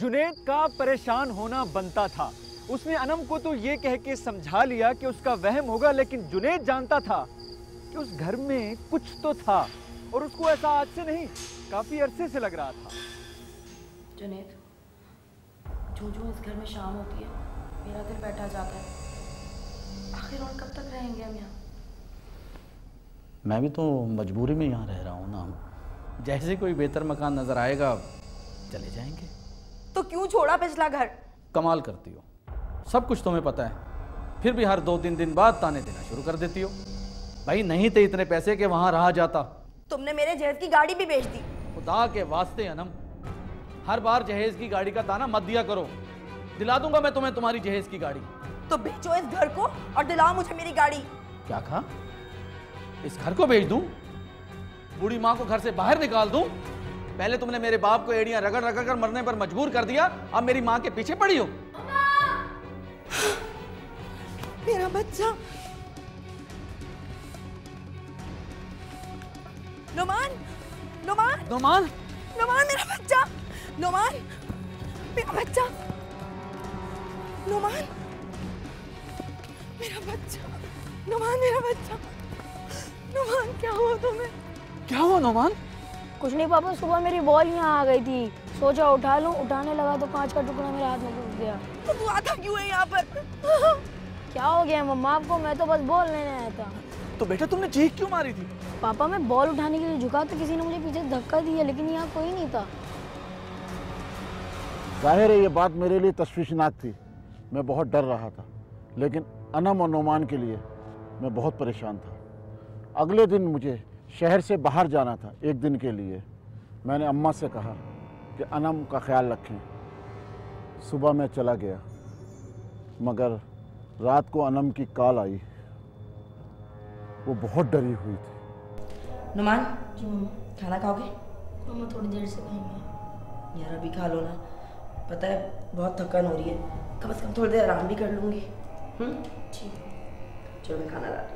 जुनैद का परेशान होना बनता था। उसने अनम को तो ये कह के समझा लिया कि उसका वहम होगा, लेकिन जुनैद जानता था कि उस घर में कुछ तो था और उसको ऐसा आज से नहीं, काफी अरसे से लग रहा था। जुनैद, जो इस घर में शाम होती है मेरा दिल बैठा जाता है। आखिर और कब तक रहेंगे हम यहाँ? मैं भी तो मजबूरी में यहाँ रह रहा हूँ ना। जैसे कोई बेहतर मकान नजर आएगा चले जाएंगे। तो क्यों छोड़ा पिछला घर? कमाल करती हो, सब कुछ तुम्हें पता है, फिर भी हर 2-3 दिन बाद ताने देना शुरू कर देती हो। भाई नहीं थे इतने पैसे कि वहां रहा जाता। तुमने मेरे जहेज की गाड़ी भी बेच दी। खुदा के वास्ते अनम, हर बार जहेज की गाड़ी का ताना मत दिया करो। दिला दूंगा मैं तुम्हें तुम्हारी जहेज की गाड़ी। तो बेचो इस घर को और दिलाओ मुझे मेरी गाड़ी। क्या कहा? इस घर को बेच दूं? बूढ़ी माँ को घर से बाहर निकाल दूं? पहले तुमने मेरे बाप को एड़ियां रगड़ रगड़ कर मरने पर मजबूर कर दिया, अब मेरी माँ के पीछे पड़ी हो। मेरा बच्चा नुमान, नुमान, नुमान, नुमान, मेरा बच्चा नुमान, मेरा बच्चा नुमान, मेरा बच्चा नुमान, मेरा बच्चा नुमान, क्या हुआ तुम्हें? क्या हुआ नुमान? कुछ नहीं पापा, सुबह मेरी बॉल यहाँ आ गई थी, सोचा उठा लूं, उठाने लगा तो कांच का टुकड़ा मेरे हाथ में घुस गया। तो तू आता क्यों है यहाँ पर? क्या हो गया मम्मा आपको? मैं तो बस बॉल लेने आया था। तो बेटा तुमने चीख क्यों मारी थी? पापा मैं बॉल उठाने के लिए झुका तो किसी ने मुझे पीछे धक्का दिया, लेकिन यहाँ कोई नहीं था। जाहिर है ये बात मेरे लिए तशवीशनाक थी। मैं बहुत डर रहा था, लेकिन अनम और नोमान के लिए मैं बहुत परेशान था। अगले दिन मुझे शहर से बाहर जाना था 1 दिन के लिए। मैंने अम्मा से कहा कि अनम का ख्याल रखें। सुबह मैं चला गया, मगर रात को अनम की कॉल आई। वो बहुत डरी हुई थी। नुमान, खाना खाओगे? मम्मा थोड़ी देर से खाएंगे। यार अभी खा लो ना, पता है बहुत थकान हो रही है, कम से कम थोड़ी देर आराम भी कर लूँगी। ठीक, चलो मैं खाना ला।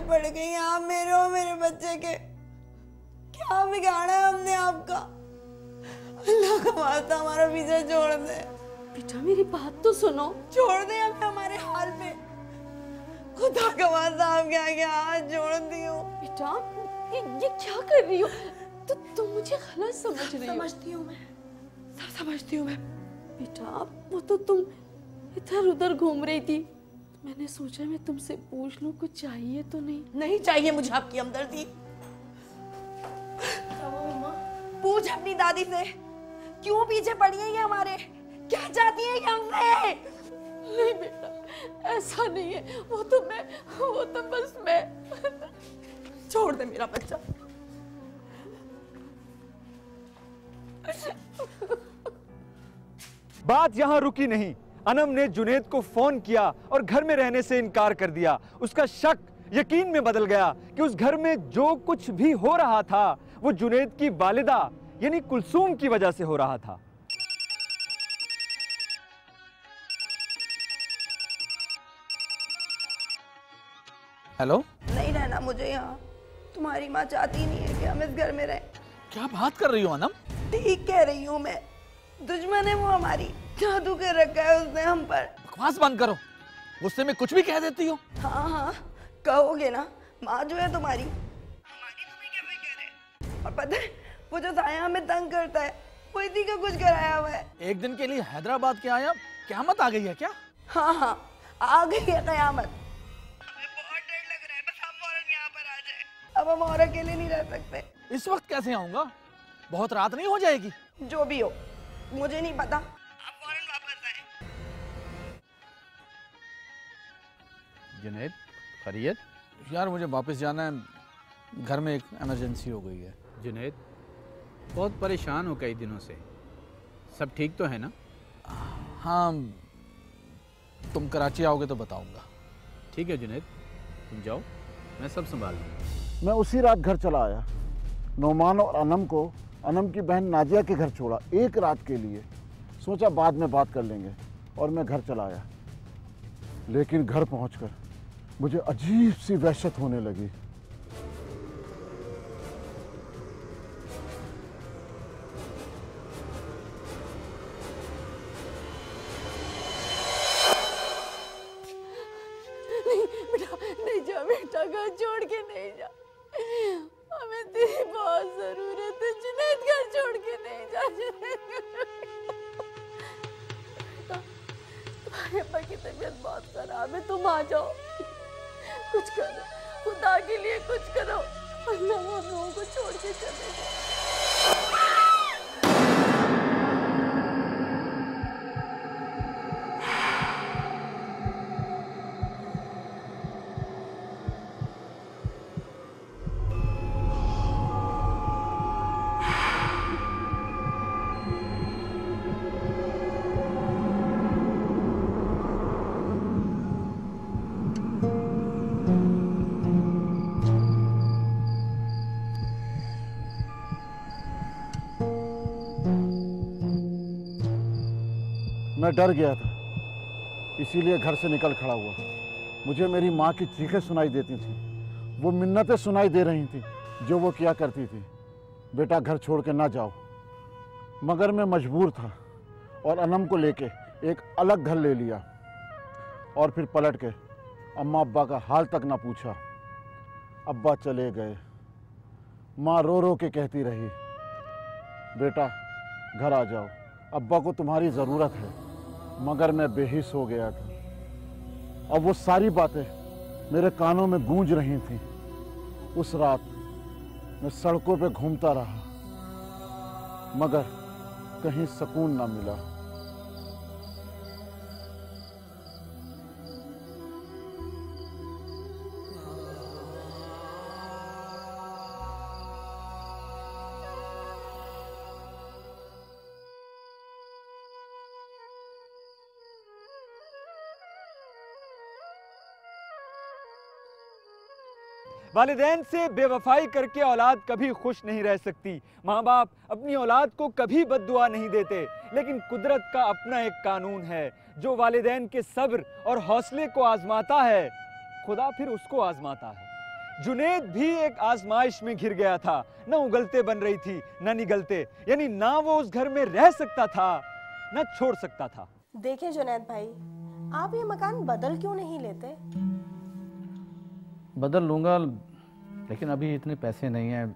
पड़ गई आप मेरे और मेरे बच्चे के। क्या बिगाड़ा है हमने आपका? अल्लाह का वास्ता हमारा पीछा छोड़ दे। बेटा मेरी बात तो सुनो। छोड़ दे हमें हमारे हाल पे। खुदा का वास्ता आप क्या हाथ जोड़ती हो। बेटा ये क्या कर रही हो? तो तुम मुझे गलत समझ रही हो। समझती हूँ मैं, सब समझती हूँ मैं। बेटा वो तो तुम इधर उधर घूम रही थी, मैंने सोचा मैं तुमसे पूछ लूं कुछ चाहिए तो नहीं। नहीं चाहिए मुझे आपकी हमदर्दी। पूछ अपनी दादी से, क्यों पीछे पड़ी है ये हमारे? क्या चाहती है ये हमसे? नहीं बेटा ऐसा नहीं है, वो तो बस मैं। छोड़ दे मेरा बच्चा। बात यहां रुकी नहीं। अनम ने जुनैद को फोन किया और घर में रहने से इनकार कर दिया। उसका शक यकीन में बदल गया कि उस घर में जो कुछ भी हो रहा था वो जुनैद की वालिदा यानी कुलसूम की वजह से हो रहा था। हेलो, नहीं रहना मुझे यहाँ। तुम्हारी माँ चाहती नहीं है कि हम इस घर में रहें। क्या बात कर रही हो अनम? ठीक कह रही हूँ मैं। दुश्मन है वो हमारी, जादू कर रखा है उसने हम पर। बकवास बंद करो, गुस्से में कुछ भी कह देती हो। हाँ हाँ कहोगे ना, माँ जो है तुम्हारी, हमारी तुम्हें क्या फिक्र है। और पता है वो जो साया हमें तंग करता है वो इसी का कुछ कराया हुआ है। एक दिन के लिए हैदराबाद के आया, क़यामत आ गई है क्या? हाँ हाँ आ गई है क़यामत। हमें बहुत डर लग रहा है, बस हम फौरन यहाँ पर आ जाए। अब हम और अकेले नहीं रह सकते। इस वक्त कैसे आऊंगा? बहुत रात नहीं हो जाएगी? जो भी हो मुझे नहीं पता, आप फौरन वापस आए। जुनैद, खैरियत? यार मुझे वापस जाना है, घर में एक इमरजेंसी हो गई है। जुनैद, बहुत परेशान हो कई दिनों से, सब ठीक तो है ना? हाँ, तुम कराची आओगे तो बताऊंगा। ठीक है जुनैद, तुम जाओ, मैं सब संभाल लूँगा। मैं उसी रात घर चला आया। नोमान और अनम को अनम की बहन नाजिया के घर छोड़ा एक रात के लिए। सोचा बाद में बात कर लेंगे और मैं घर चला आया। लेकिन घर पहुंचकर मुझे अजीब सी वहशत होने लगी। नहीं जा बेटा, घर छोड़ के नहीं जा। हमें तेरी बहुत जरूरत है। जुनैद घर छोड़ के नहीं जा। तुम्हारे अब्बा की तबीयत बहुत खराब है, तुम आ जाओ। कुछ करो, खुदा के लिए कुछ करो। अल्लाह हम लोगों को छोड़ के चले जाए। मैं डर गया था, इसीलिए घर से निकल खड़ा हुआ। मुझे मेरी माँ की चीखें सुनाई देती थी, वो मिन्नतें सुनाई दे रही थी जो वो किया करती थी, बेटा घर छोड़ के ना जाओ। मगर मैं मजबूर था और अनम को लेके एक अलग घर ले लिया और फिर पलट के अम्मा अब्बा का हाल तक ना पूछा। अब्बा चले गए, माँ रो रो के कहती रही, बेटा घर आ जाओ, अब्बा को तुम्हारी ज़रूरत है। मगर मैं बेहिस हो गया था। अब वो सारी बातें मेरे कानों में गूंज रही थीं। उस रात मैं सड़कों पे घूमता रहा, मगर कहीं सुकून ना मिला। वालिदैन से बेवफाई करके औलाद कभी खुश नहीं रह सकती। माँ बाप अपनी औलाद को कभी बद्दुआ नहीं देते, लेकिन कुदरत का अपना एक कानून है जो वालिदैन के सब्र और हौसले को आजमाता है, खुदा फिर उसको आजमाता है। जुनैद भी एक आजमाइश में घिर गया था। न उगलते बन रही थी न निगलते, यानी ना वो उस घर में रह सकता था न छोड़ सकता था। देखिए जुनैद भाई, आप ये मकान बदल क्यों नहीं लेते? बदल लूंगा, लेकिन अभी इतने पैसे नहीं हैं।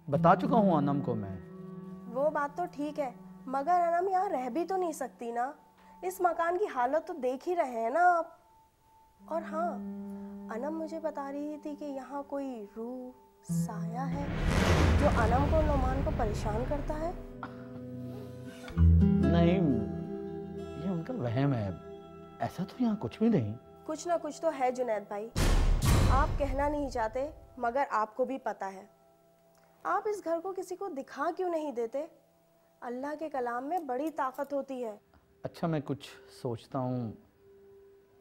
बता चुका हूँ अनम को मैं। वो बात तो ठीक है, मगर अनम यहाँ रह भी तो नहीं सकती ना। इस मकान की हालत तो देख ही रहे हैं ना आप। और हाँ, अनम मुझे बता रही थी कि यहाँ कोई रूह साया है जो अनम को नोमान को परेशान करता है। नहीं, ये उनका वहम है, ऐसा तो यहाँ कुछ भी नहीं। कुछ ना कुछ तो है जुनैद भाई, आप कहना नहीं चाहते मगर आपको भी पता है। आप इस घर को किसी को दिखा क्यों नहीं देते? अल्लाह के कलाम में बड़ी ताकत होती है। अच्छा, मैं कुछ सोचता हूँ।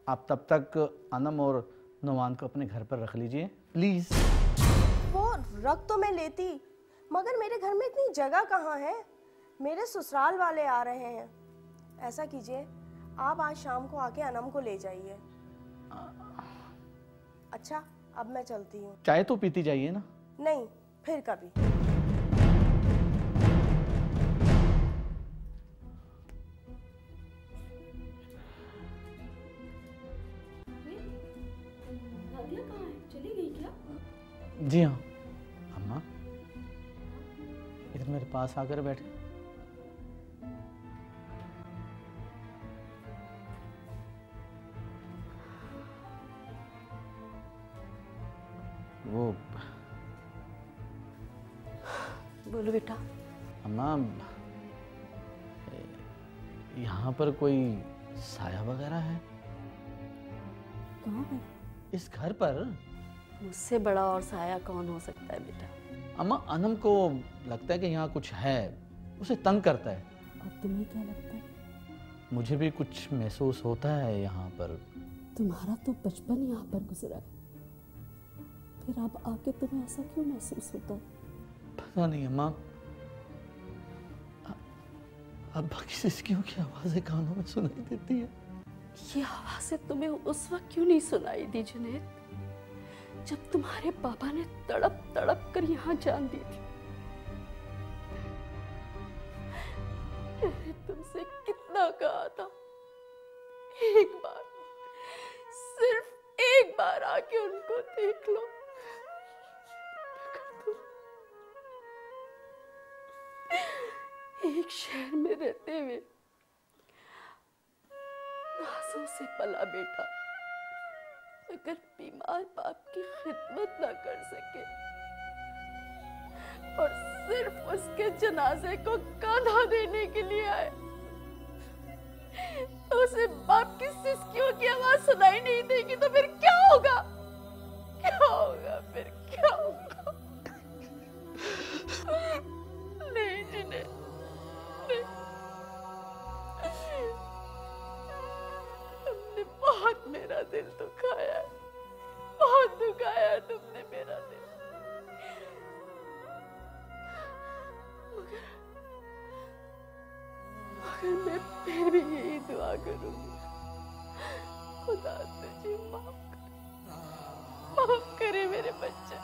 आप तब तक अनम और नुमान को अपने घर पर रख लीजिए प्लीज। वो रख तो मैं लेती, मगर मेरे घर में इतनी जगह कहाँ है। मेरे ससुराल वाले आ रहे हैं। ऐसा कीजिए, आप आज शाम को आके अनम को ले जाइए। अच्छा, अब मैं चलती हूँ। चाय तो पीती जाइए ना। नहीं, फिर कभी। नादिया कहाँ है? चली गई क्या? जी हाँ अम्मा, इधर मेरे पास आकर बैठे। वो बोलो बेटा। अम्मा, यहाँ पर कोई साया वगैरह है? कहाँ है? इस घर पर। मुझसे बड़ा और साया कौन हो सकता है बेटा? अम्मा, अनम को लगता है कि यहाँ कुछ है, उसे तंग करता है। और तुम्हें क्या लगता है? मुझे भी कुछ महसूस होता है यहाँ पर। तुम्हारा तो बचपन यहाँ पर गुजरा है, फिर अब आके तुम्हें ऐसा क्यों महसूस होता है? पता नहीं अम्मा, अब्बा की सिसकियों की आवाजें कानों में सुनाई देती है। ये आवाजें तुम्हें उस वक्त क्यों नहीं सुनाई दी जुनैद, जब तुम्हारे पापा ने तड़प तड़प कर यहाँ जान दी थी? मैंने तुमसे कितना कहा था, एक बार, सिर्फ एक बार आके उनको देख लो। एक शहर में रहते हुए नाजों से पला बेटा अगर बीमार बाप की खिदमत ना कर सके और सिर्फ उसके जनाजे को कंधा देने के लिए आए, तो उसे बाप की सिसकियों की आवाज सुनाई नहीं देगी, तो फिर क्या होगा? क्या होगा फिर? क्या होगा? नहीं जिन्हें तुमने बहुत मेरा दिल दुखाया है, बहुत दुखाया तुमने मेरा दिल। मगर मैं फिर भी यही दुआ करूंगी, खुदा तुझे माफ करे मेरे बच्चे।